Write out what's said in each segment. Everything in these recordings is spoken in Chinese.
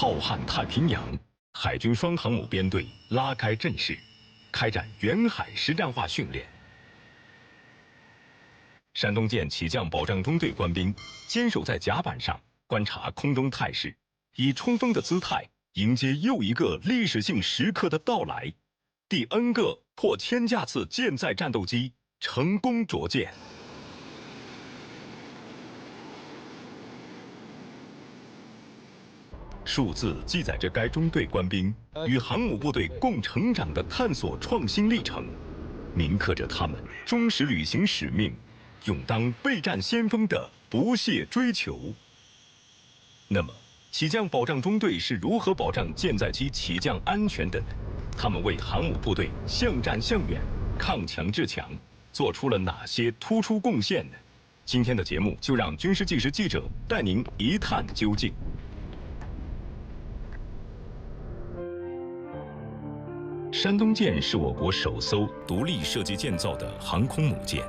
浩瀚太平洋，海军双航母编队拉开阵势，开展远海实战化训练。山东舰起降保障中队官兵坚守在甲板上，观察空中态势，以冲锋的姿态迎接又一个历史性时刻的到来。第 N 个破1000架次舰载战斗机成功着舰。数字记载着该中队官兵与航母部队共成长的探索创新历程，铭刻着他们忠实履行使命、勇当备战先锋的不懈追求。那么，起降保障中队是如何保障舰载机起降安全的呢？他们为航母部队向战向远、抗强制强做出了哪些突出贡献呢？今天的节目就让军事纪实记者带您一探究竟。山东舰是我国首艘独立设计建造的航空母舰，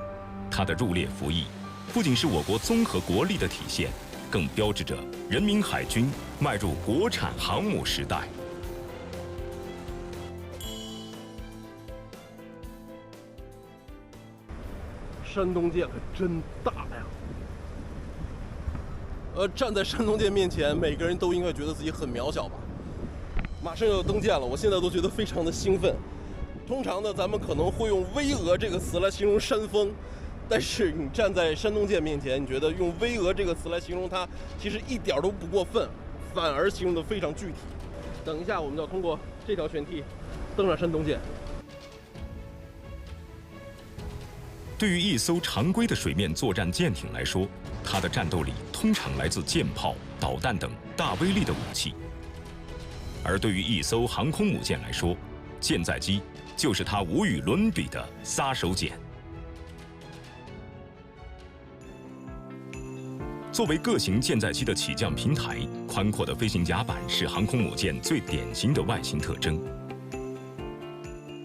它的入列服役不仅是我国综合国力的体现，更标志着人民海军迈入国产航母时代。山东舰可真大呀！站在山东舰面前，每个人都应该觉得自己很渺小吧。马上要登舰了，我现在都觉得非常的兴奋。通常呢，咱们可能会用巍峨这个词来形容山峰，但是你站在山东舰面前，你觉得用巍峨这个词来形容它，其实一点都不过分，反而形容的非常具体。等一下，我们要通过这条舷梯登上山东舰。对于一艘常规的水面作战舰艇来说，它的战斗力通常来自舰炮、导弹等大威力的武器。而对于一艘航空母舰来说，舰载机就是它无与伦比的杀手锏。作为各型舰载机的起降平台，宽阔的飞行甲板是航空母舰最典型的外形特征。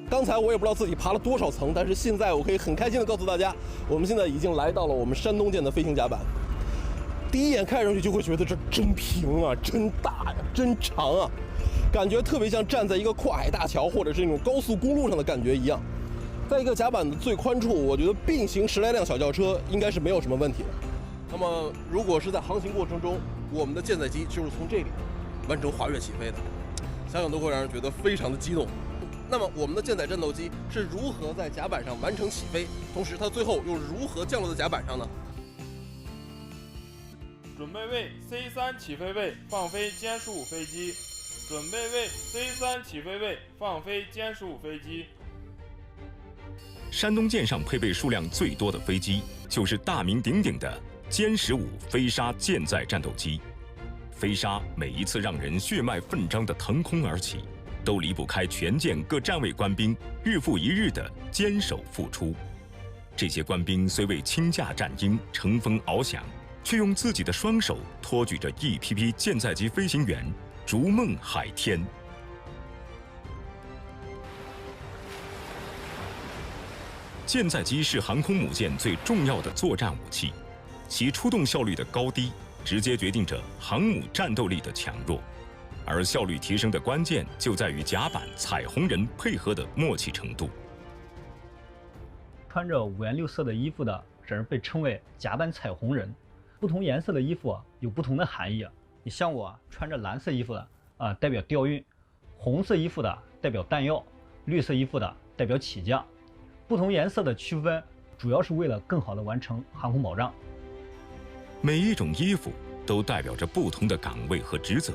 刚才我也不知道自己爬了多少层，但是现在我可以很开心的告诉大家，我们现在已经来到了我们山东舰的飞行甲板。第一眼看上去就会觉得这真平啊，真大呀，真长啊，感觉特别像站在一个跨海大桥或者是那种高速公路上的感觉一样。在一个甲板的最宽处，我觉得并行10来辆小轿车应该是没有什么问题的。那么，如果是在航行过程中，我们的舰载机就是从这里完成滑跃起飞的，想想都会让人觉得非常的激动。那么，我们的舰载战斗机是如何在甲板上完成起飞，同时它最后又如何降落在甲板上呢？准备位 C3 起飞位，放飞歼15飞机。准备位 C3 起飞位，放飞歼15飞机。山东舰上配备数量最多的飞机，就是大名鼎鼎的歼15飞鲨舰载战斗机。飞鲨每一次让人血脉奋张的腾空而起，都离不开全舰各站位官兵日复一日的坚守付出。这些官兵虽为轻驾战鹰乘风翱翔，却用自己的双手托举着一批批舰载机飞行员逐梦海天。舰载机是航空母舰最重要的作战武器，其出动效率的高低直接决定着航母战斗力的强弱，而效率提升的关键就在于甲板彩虹人配合的默契程度。穿着五颜六色的衣服的人被称为甲板彩虹人，不同颜色的衣服有不同的含义。你像我穿着蓝色衣服的代表调运，红色衣服的代表弹药，绿色衣服的代表起降。不同颜色的区分主要是为了更好的完成航空保障。每一种衣服都代表着不同的岗位和职责，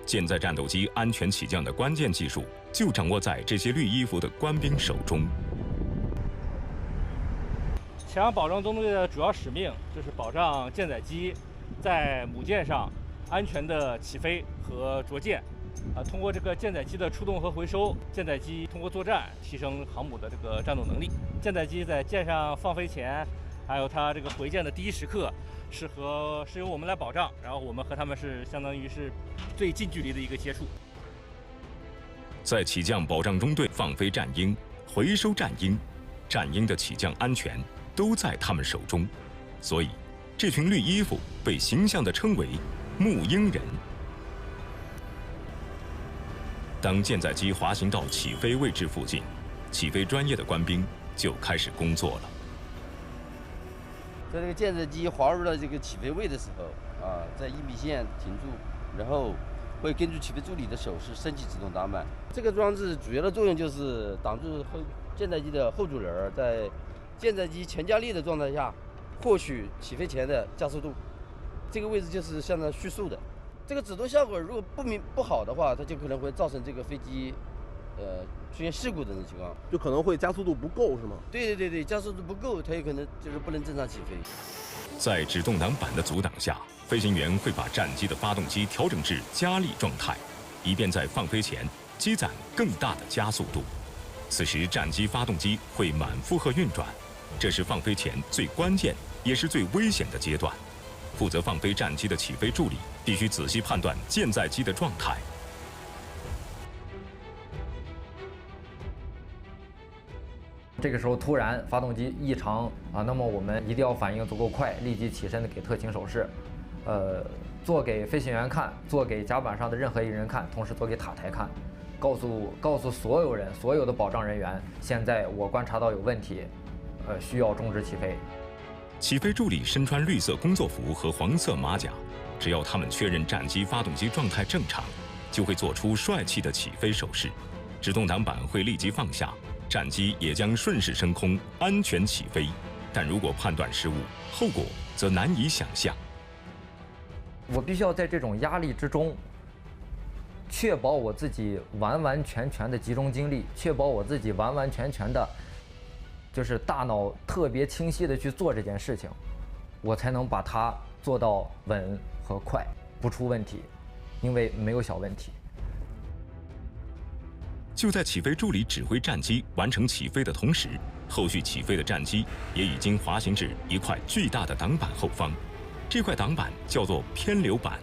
舰载战斗机安全起降的关键技术就掌握在这些绿衣服的官兵手中。起降保障中队的主要使命就是保障舰载机在母舰上安全的起飞和着舰。通过这个舰载机的出动和回收，舰载机通过作战提升航母的这个战斗能力。舰载机在舰上放飞前，还有它这个回舰的第一时刻，是由我们来保障，然后我们和他们是相当于是最近距离的一个接触。在起降保障中队放飞战鹰、回收战鹰，战鹰的起降安全都在他们手中，所以这群绿衣服被形象地称为木鹰人。当舰载机滑行到起飞位置附近，起飞专业的官兵就开始工作了。在这个舰载机滑入到这个起飞位的时候，在1米线停住，然后会根据起飞助理的手势升起自动挡板。这个装置主要的作用就是挡住舰载机的后主轮在舰载机前加力的状态下获取起飞前的加速度。这个位置就是相当蓄速的。这个止动效果如果不好的话，它就可能会造成这个飞机出现事故的这种情况，就可能会加速度不够，是吗？对，加速度不够，它有可能就是不能正常起飞。在制动挡板的阻挡下，飞行员会把战机的发动机调整至加力状态，以便在放飞前积攒更大的加速度。此时，战机发动机会满负荷运转，这是放飞前最关键也是最危险的阶段。负责放飞战机的起飞助理必须仔细判断舰载机的状态。这个时候突然发动机异常那么我们一定要反应足够快，立即起身的给特勤手势，做给飞行员看，做给甲板上的任何一人看，同时做给塔台看，告诉所有人，所有的保障人员，现在我观察到有问题，需要终止起飞。起飞助理身穿绿色工作服和黄色马甲，只要他们确认战机发动机状态正常，就会做出帅气的起飞手势，制动挡板会立即放下，战机也将顺势升空，安全起飞。但如果判断失误，后果则难以想象。我必须要在这种压力之中，确保我自己完完全全的集中精力，确保我自己完完全全的，就是大脑特别清晰的去做这件事情，我才能把它做到稳和快，不出问题，因为没有小问题。就在起飞助理指挥战机完成起飞的同时，后续起飞的战机也已经滑行至一块巨大的挡板后方。这块挡板叫做偏流板，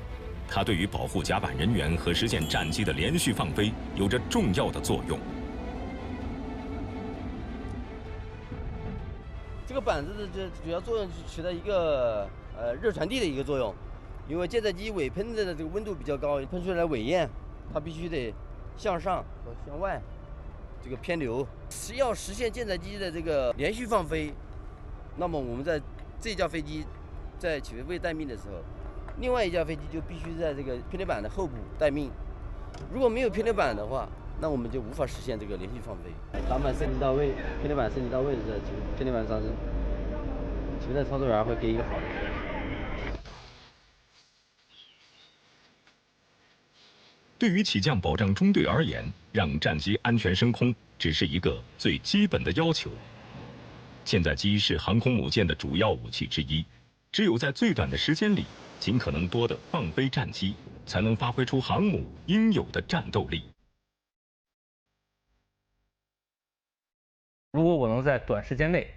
它对于保护甲板人员和实现战机的连续放飞有着重要的作用。这个板子的主要作用是起到一个热传递的一个作用，因为舰载机尾喷的这个温度比较高，喷出来尾焰它必须得向上和向外这个偏流，要实现舰载机的这个连续放飞，那么我们在这架飞机在起飞位待命的时候，另外一架飞机就必须在这个偏流板的后部待命。如果没有偏流板的话，那我们就无法实现这个连续放飞。挡板设计到位，偏流板设计到位的时候，偏流板上升，起飞的操作员会给一个好的。对于起降保障中队而言，让战机安全升空只是一个最基本的要求。舰载机是航空母舰的主要武器之一，只有在最短的时间里，尽可能多的放飞战机，才能发挥出航母应有的战斗力。如果我能在短时间内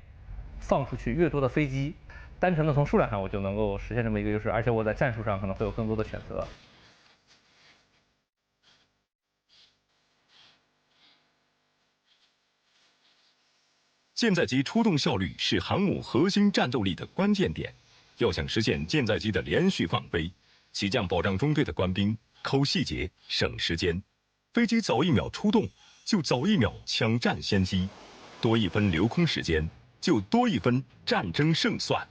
放出去越多的飞机，单纯的从数量上我就能够实现这么一个优势，而且我在战术上可能会有更多的选择。舰载机出动效率是航母核心战斗力的关键点。要想实现舰载机的连续放飞，起降保障中队的官兵抠细节、省时间，飞机早1秒出动，就早1秒抢占先机，多1分留空时间，就多1分战争胜算。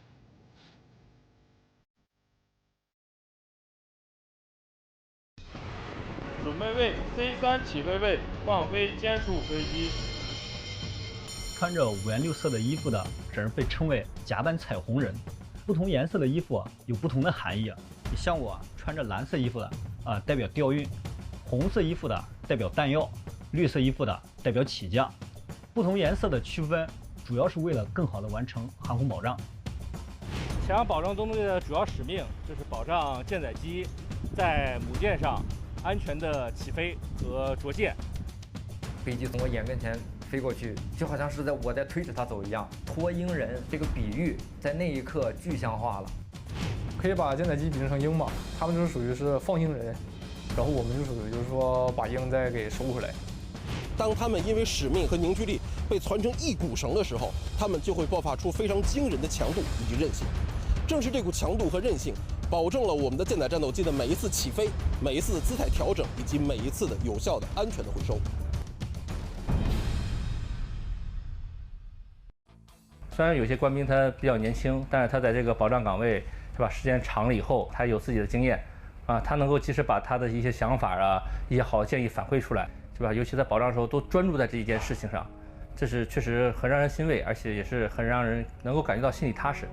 准备位 C3 起飞位，放飞歼15飞机。穿着五颜六色的衣服的，这人被称为甲板彩虹人。不同颜色的衣服有不同的含义。你像我穿着蓝色衣服的代表调运，红色衣服的代表弹药，绿色衣服的代表起降。不同颜色的区分，主要是为了更好的完成航空保障。前航保障中队的主要使命就是保障舰载机在母舰上安全的起飞和着舰。飞机从我眼跟前飞过去，就好像是我在推着它走一样。脱鹰人这个比喻在那一刻具象化了。可以把舰载机比喻成鹰嘛，他们就是属于是放鹰人，然后我们就属于就是说把鹰再给收回来。当他们因为使命和凝聚力被攒成一股绳的时候，他们就会爆发出非常惊人的强度以及韧性。正是这股强度和韧性，保证了我们的舰载战斗机的每一次起飞、每一次的姿态调整以及每一次的有效的、安全的回收。虽然有些官兵他比较年轻，但是他在这个保障岗位是吧，时间长了以后，他有自己的经验，啊，他能够及时把他的一些想法啊、一些好的建议反馈出来，是吧？尤其在保障的时候，都专注在这一件事情上，这是确实很让人欣慰，而且也是很让人能够感觉到心里踏实。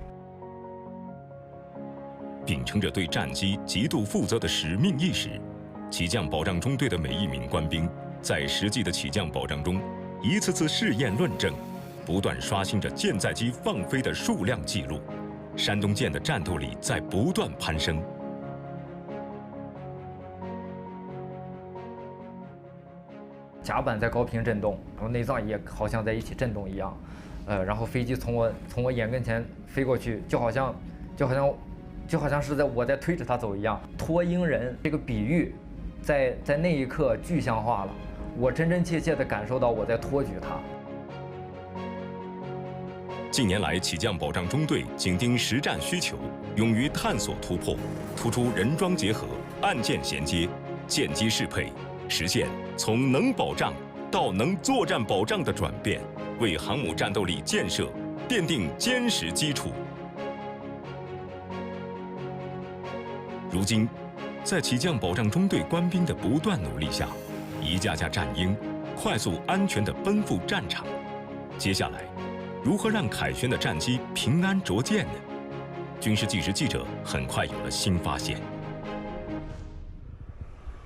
秉承着对战机极度负责的使命意识，起降保障中队的每一名官兵，在实际的起降保障中，一次次试验论证，不断刷新着舰载机放飞的数量记录，山东舰的战斗力在不断攀升。甲板在高频震动，然后内脏也好像在一起震动一样，然后飞机从我眼跟前飞过去，就好像是我在推着它走一样。拖鹰人这个比喻，在那一刻具象化了，我真真切切地感受到我在托举它。近年来，起降保障中队紧盯实战需求，勇于探索突破，突出人装结合、岸舰衔接、舰机适配，实现从能保障到能作战保障的转变，为航母战斗力建设奠定坚实基础。如今，在起降保障中队官兵的不断努力下，一架架战鹰快速安全地奔赴战场。接下来，如何让凯旋的战机平安着舰呢？军事纪实记者很快有了新发现。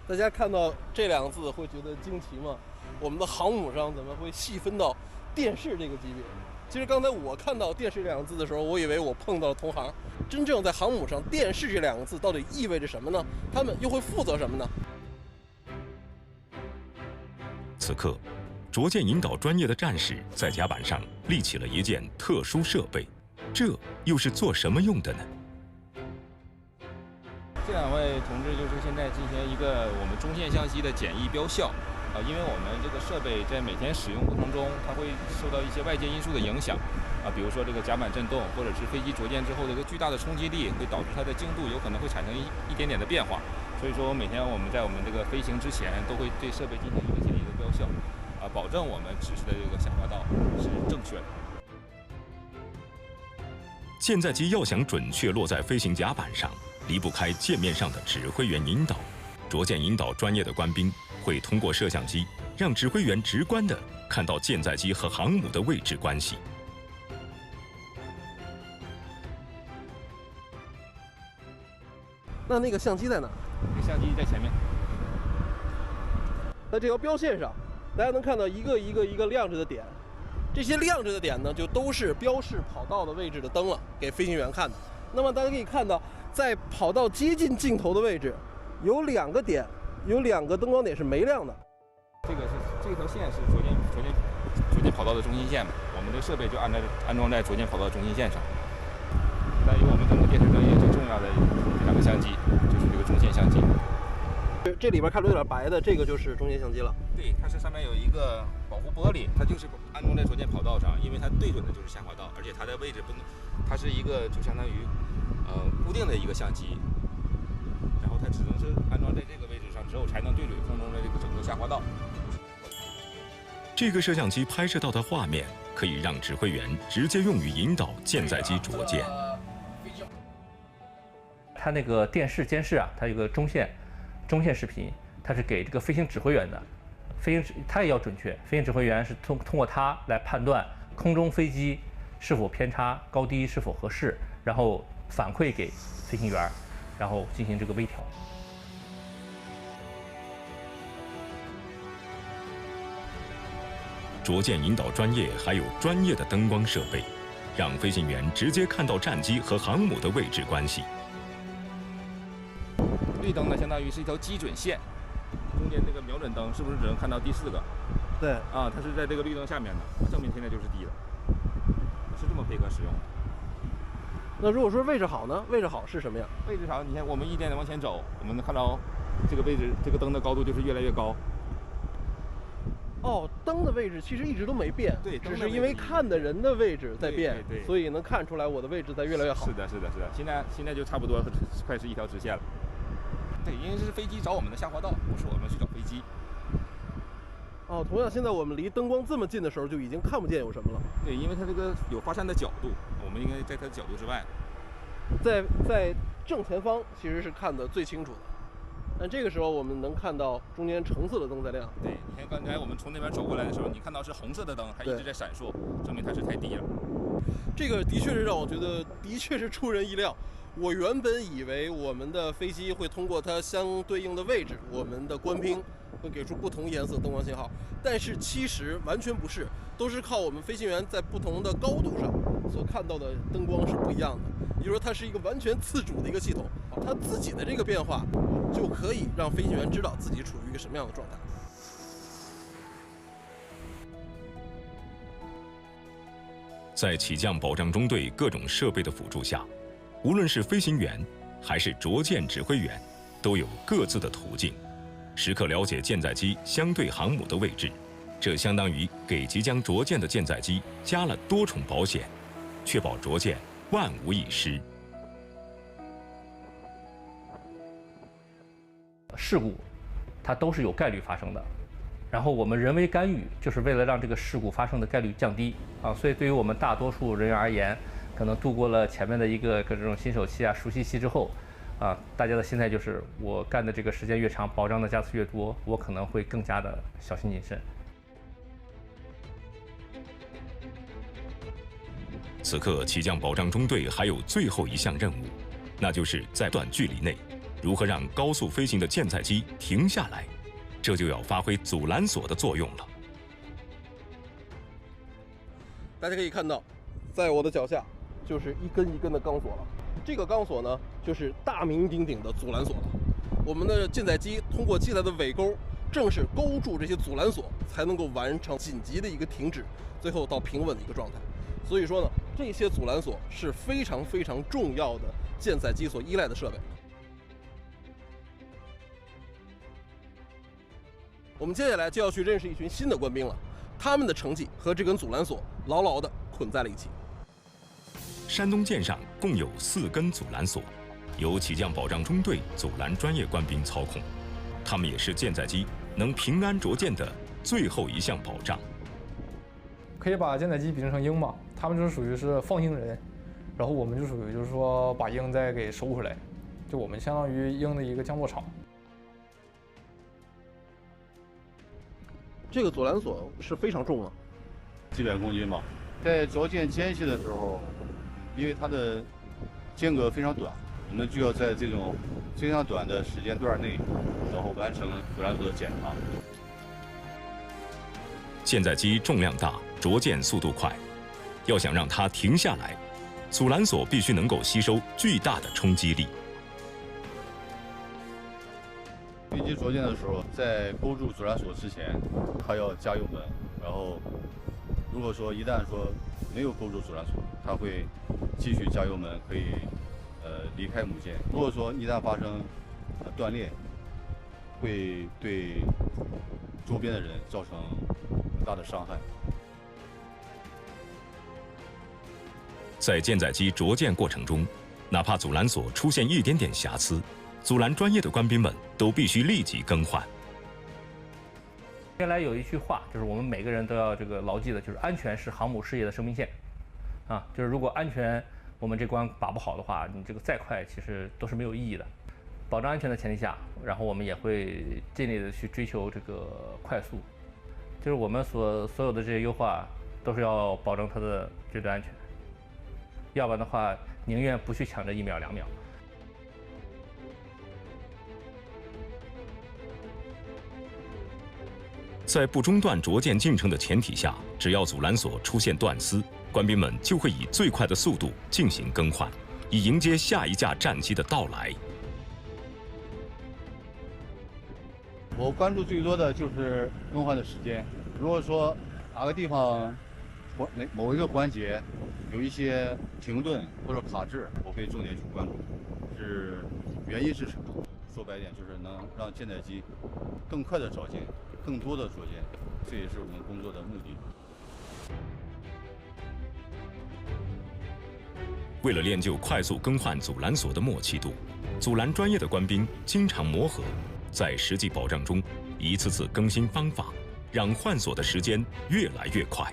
大家看到这两个字会觉得惊奇吗？我们的航母上怎么会细分到电视这个级别？其实刚才我看到电视两个字的时候，我以为我碰到了同行。真正在航母上，电视这两个字到底意味着什么呢？他们又会负责什么呢？此刻，着舰引导专业的战士在甲板上立起了一件特殊设备，这又是做什么用的呢？这两位同志就是现在进行一个我们中线相机的简易标效。因为我们这个设备在每天使用过程中，它会受到一些外界因素的影响，比如说这个甲板震动，或者是飞机着舰之后的一个巨大的冲击力，会导致它的精度有可能会产生一点点的变化。所以说，每天我们在我们这个飞行之前，都会对设备进行一个简易的标效，保证我们指示的这个下滑道是正确的。舰载机要想准确落在飞行甲板上，离不开舰面上的指挥员引导。着舰引导专业的官兵会通过摄像机，让指挥员直观地看到舰载机和航母的位置关系。那个相机在哪？这个相机在前面。在这条标线上，大家能看到一个亮着的点，这些亮着的点呢，就都是标示跑道的位置的灯了，给飞行员看的。那么大家可以看到，在跑道接近镜头的位置，有两个点，有两个灯光点是没亮的。这条线是着舰跑道的中心线嘛，我们的设备就安装在着舰跑道中心线上。关于我们整个电视专业最重要的这两个相机，就是这个中线相机。这里边看着有点白的，这个就是中线相机了。对，它是上面有一个保护玻璃，它就是安装在着舰跑道上，因为它对准的就是下滑道，而且它的位置不能，它是一个就相当于固定的一个相机，然后它只能是安装在这个位置上之后，才能对准空中的这个整个下滑道。这个摄像机拍摄到的画面，可以让指挥员直接用于引导舰载机着舰。它那个电视监视啊，它有个中线视频，它是给这个飞行指挥员的，它也要准确。飞行指挥员是通过它来判断空中飞机是否偏差、高低是否合适，然后反馈给飞行员，然后进行这个微调。着舰引导专业还有专业的灯光设备，让飞行员直接看到战机和航母的位置关系。绿灯呢，相当于是一条基准线，中间这个瞄准灯是不是只能看到第4个？对，它是在这个绿灯下面的，证明现在就是低的，是这么配合使用的。那如果说位置好呢？位置好是什么呀？位置好，你看我们一点点往前走，我们能看到这个位置，这个灯的高度就是越来越高。哦，灯的位置其实一直都没变，对，只是因为看的人的位置在变，对，所以能看出来我的位置在越来越好。是的，现在就差不多快是一条直线了。对，因为是飞机找我们的下滑道，不是我们去找飞机。哦，同样，现在我们离灯光这么近的时候，就已经看不见有什么了。对，因为它这个有发散的角度，我们应该在它的角度之外。在正前方其实是看得最清楚的。但这个时候我们能看到中间橙色的灯在亮。对，你看刚才我们从那边走过来的时候，你看到是红色的灯，它一直在闪烁，证明它是太低了。这个的确是让我觉得的确是出人意料。我原本以为我们的飞机会通过它相对应的位置，我们的官兵会给出不同颜色灯光信号，但是其实完全不是，都是靠我们飞行员在不同的高度上所看到的灯光是不一样的。也就是说，它是一个完全自主的一个系统，它自己的这个变化就可以让飞行员知道自己处于一个什么样的状态。在起降保障中队各种设备的辅助下，无论是飞行员还是着舰指挥员，都有各自的途径，时刻了解舰载机相对航母的位置。这相当于给即将着舰的舰载机加了多重保险，确保着舰万无一失。事故，它都是有概率发生的。然后我们人为干预，就是为了让这个事故发生的概率降低啊。所以对于我们大多数人员而言，可能度过了前面的一个这种新手期啊、熟悉期之后，啊，大家的心态就是我干的这个时间越长，保障的架次越多，我可能会更加的小心谨慎。此刻，起降保障中队还有最后一项任务，那就是在短距离内，如何让高速飞行的舰载机停下来。这就要发挥阻拦索的作用了。大家可以看到，在我的脚下就是一根一根的钢索了。这个钢索呢，就是大名鼎鼎的阻拦索了。我们的舰载机通过机台的尾钩，正是勾住这些阻拦索，才能够完成紧急的一个停止，最后到平稳的一个状态。所以说呢，这些阻拦索是非常非常重要的舰载机所依赖的设备。我们接下来就要去认识一群新的官兵了，他们的成绩和这根阻拦索牢牢地捆在了一起。山东舰上共有4根阻拦索，由起降保障中队阻拦专业官兵操控，他们也是舰载机能平安着舰的最后一项保障。可以把舰载机比喻成鹰嘛，他们就是属于是放鹰人，然后我们就属于就是说把鹰再给收回来，就我们相当于鹰的一个降落场。这个阻拦索是非常重的，几百公斤吧。在着舰间隙的时候，因为它的间隔非常短，我们就要在这种非常短的时间段内，然后完成阻拦索的检查。舰载机重量大，着舰速度快，要想让它停下来，阻拦索必须能够吸收巨大的冲击力。飞机着舰的时候，在勾住阻拦索之前，它要加油门。然后，如果说一旦说没有勾住阻拦索，它会继续加油门，可以离开母舰。如果说一旦发生断裂，会对周边的人造成很大的伤害。在舰载机着舰过程中，哪怕阻拦索出现一点点瑕疵，阻拦专业的官兵们都必须立即更换。原来有一句话，就是我们每个人都要这个牢记的，就是安全是航母事业的生命线，啊，就是如果安全我们这关把不好的话，你这个再快其实都是没有意义的。保障安全的前提下，然后我们也会尽力的去追求这个快速，就是我们所有的这些优化都是要保证它的绝对安全，要不然的话宁愿不去抢这1秒2秒。在不中断着舰进程的前提下，只要阻拦索出现断丝，官兵们就会以最快的速度进行更换，以迎接下一架战机的到来。我关注最多的就是更换的时间。如果说哪个地方某一个环节有一些停顿或者卡滞，我会重点去关注，原因是什么？说白一点，就是能让舰载机更快的着舰，更多的着舰，这也是我们工作的目的。为了练就快速更换阻拦索的默契度，阻拦专业的官兵经常磨合，在实际保障中一次次更新方法，让换锁的时间越来越快。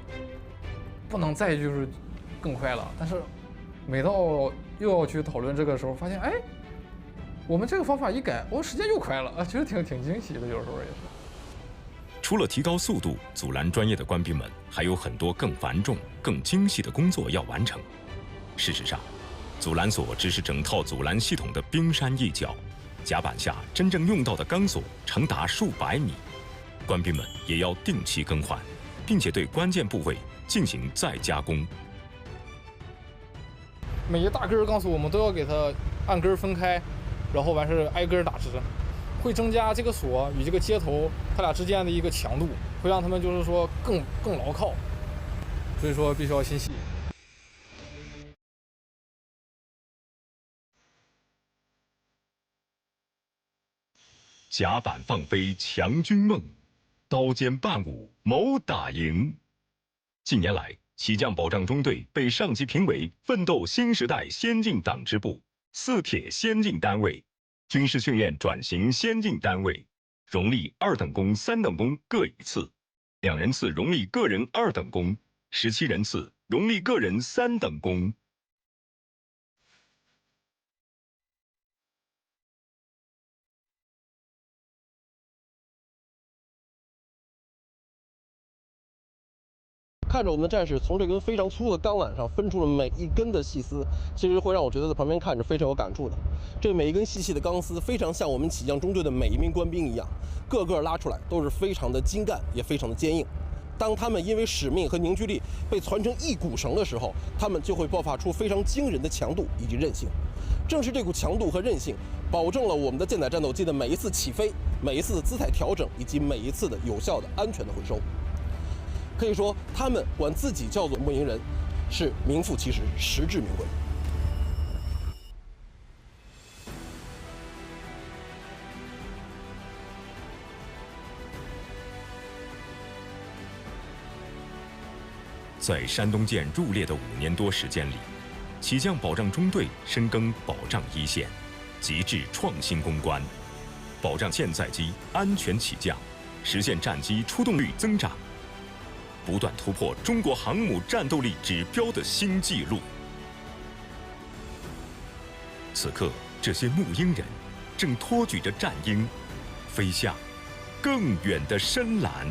不能再就是更快了，但是每到又要去讨论这个时候，发现哎，我们这个方法一改，时间又快了啊，觉得挺惊喜的，有时候也是。除了提高速度，阻拦专业的官兵们还有很多更繁重、更精细的工作要完成。事实上，阻拦索只是整套阻拦系统的冰山一角，甲板下真正用到的钢索长达数百米，官兵们也要定期更换，并且对关键部位进行再加工。每一大根钢索我们都要给它按根分开，然后完事挨根打直，会增加这个锁与这个接头它俩之间的一个强度，会让它们就是说更牢靠，所以说必须要心细。甲板放飞强军梦，刀尖伴舞谋打赢。近年来，起降保障中队被上级评为奋斗新时代先进党支部、四铁先进单位、军事训练转型先进单位，荣立2等功、3等功各1次，2人次荣立个人2等功，17人次荣立个人3等功。看着我们的战士从这根非常粗的钢缆上分出了每一根的细丝，其实会让我觉得在旁边看着非常有感触的。这每一根细细的钢丝，非常像我们起降中队的每一名官兵一样，个个拉出来都是非常的精干，也非常的坚硬。当他们因为使命和凝聚力被攒成一股绳的时候，他们就会爆发出非常惊人的强度以及韧性。正是这股强度和韧性，保证了我们的舰载战斗机的每一次起飞、每一次的姿态调整，以及每一次的有效的安全的回收。可以说，他们管自己叫做牧营人，是名副其实，实至名归。在山东舰入列的5年多时间里，起降保障中队深耕保障一线，极致创新攻关，保障舰载机安全起降，实现战机出动率增长，不断突破中国航母战斗力指标的新纪录。此刻，这些牧鹰人正托举着战鹰，飞向更远的深蓝。